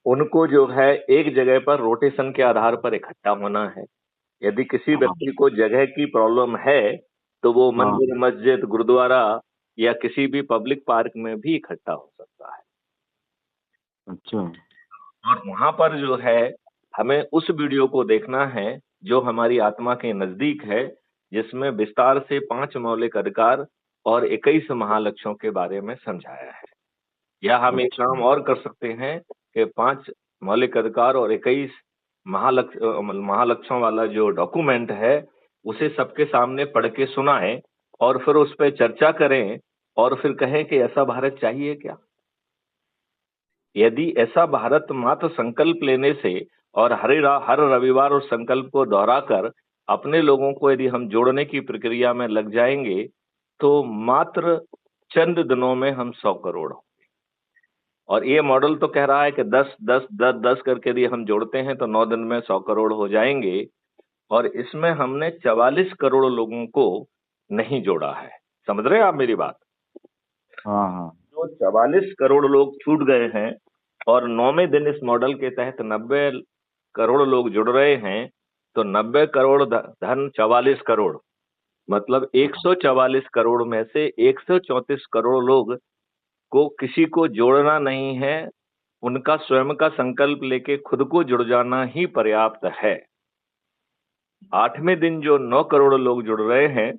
उनको जो है एक जगह पर रोटेशन के आधार पर इकट्ठा होना है। यदि किसी हाँ व्यक्ति को जगह की प्रॉब्लम है तो वो हाँ। मंदिर, मस्जिद, गुरुद्वारा या किसी भी पब्लिक पार्क में भी इकट्ठा हो सकता है। अच्छा। और वहां पर जो है हमें उस वीडियो को देखना है जो हमारी आत्मा के नजदीक है, जिसमें विस्तार से 5 मौलिक अधिकार और 21 महालक्ष्यों के बारे में समझाया है। या हम एक अच्छा। काम और कर सकते हैं कि 5 मौलिक अधिकार और 21 महालक्ष्यों वाला जो डॉक्यूमेंट है उसे सबके सामने पढ़ के सुनाएं और फिर उस पर चर्चा करें और फिर कहें कि ऐसा भारत चाहिए क्या। यदि ऐसा भारत मात्र संकल्प लेने से और हर रविवार उस संकल्प को दोहराकर अपने लोगों को यदि हम जोड़ने की प्रक्रिया में लग जाएंगे तो मात्र चंद दिनों में हम 100 करोड़ हों। और ये मॉडल तो कह रहा है कि 10 10 10 10 करके यदि हम जोड़ते हैं तो 9 दिन में 100 करोड़ हो जाएंगे। और इसमें हमने 44 करोड़ लोगों को नहीं जोड़ा है। समझ रहे हैं आप मेरी बात? हाँ हाँ। जो 44 करोड़ लोग छूट गए हैं और 9वें दिन इस मॉडल के तहत 90 करोड़ लोग जुड़ रहे हैं, तो 90 करोड़ धन 44 करोड़, मतलब 144 करोड़ में से 134 करोड़ लोग को किसी को जोड़ना नहीं है। उनका स्वयं का संकल्प लेके खुद को जुड़ जाना ही पर्याप्त है। 8वें दिन जो 9 करोड़ लोग जुड़ रहे हैं,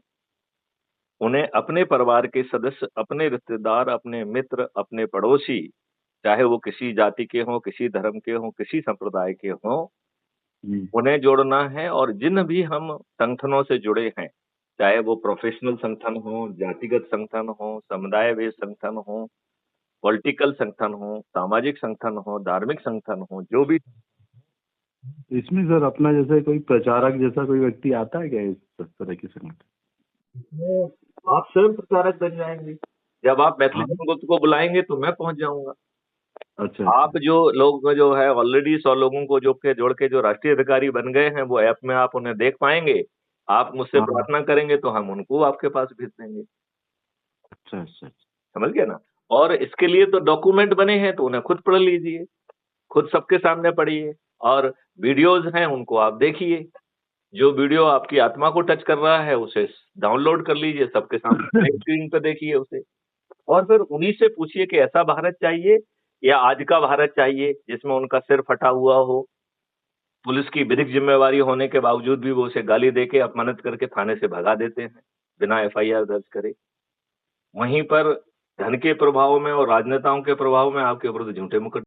उन्हें अपने परिवार के सदस्य, अपने रिश्तेदार, अपने मित्र, अपने पड़ोसी, चाहे वो किसी जाति के हों, किसी धर्म के हों, किसी संप्रदाय के हों, हम्म। उन्हें जोड़ना है। और जिन भी हम संगठनों से जुड़े हैं, चाहे वो प्रोफेशनल संगठन हो, जातिगत संगठन हो, समुदाय बेस्ड संगठन हो, पॉलिटिकल संगठन हो, सामाजिक संगठन हो, धार्मिक संगठन हो, जो भी। इसमें सर अपना जैसे कोई प्रचारक जैसा कोई व्यक्ति आता है क्या इस तरह की संगठन? इसमें आप स्वयं प्रचारक बन जाएंगे। जब आप मैथिली हाँ। संगोष्ठी को बुलाएंगे तो मैं पहुंच जाऊंगा। अच्छा अच्छा। आप जो लोग जो है ऑलरेडी 100 लोगों को जोड़ के जो राष्ट्रीय अधिकारी बन गए हैं, वो ऐप में आप उन्हें देख पाएंगे। आप मुझसे हाँ। प्रार्थना करेंगे तो हम उनको आपके पास भेज देंगे। अच्छा अच्छा अच्छा। समझ गए ना? और इसके लिए तो डॉक्यूमेंट बने हैं तो उन्हें खुद पढ़ लीजिए, खुद सबके सामने पढ़िए। और वीडियोज हैं उनको आप देखिए। जो वीडियो आपकी आत्मा को टच कर रहा है उसे डाउनलोड कर लीजिए, सबके सामने स्क्रीन पे देखिए उसे। और फिर उन्हीं से पूछिए कि ऐसा भारत चाहिए या आज का भारत चाहिए जिसमें उनका सिर फटा हुआ हो, पुलिस की विधिक जिम्मेवारी होने के बावजूद भी वो उसे गाली देके अपमानित करके थाने से भगा देते हैं बिना एफआईआर दर्ज करे। वहीं पर धन के प्रभाव में और राजनेताओं के प्रभाव में आपके विरुद्ध झूठे मुकदमे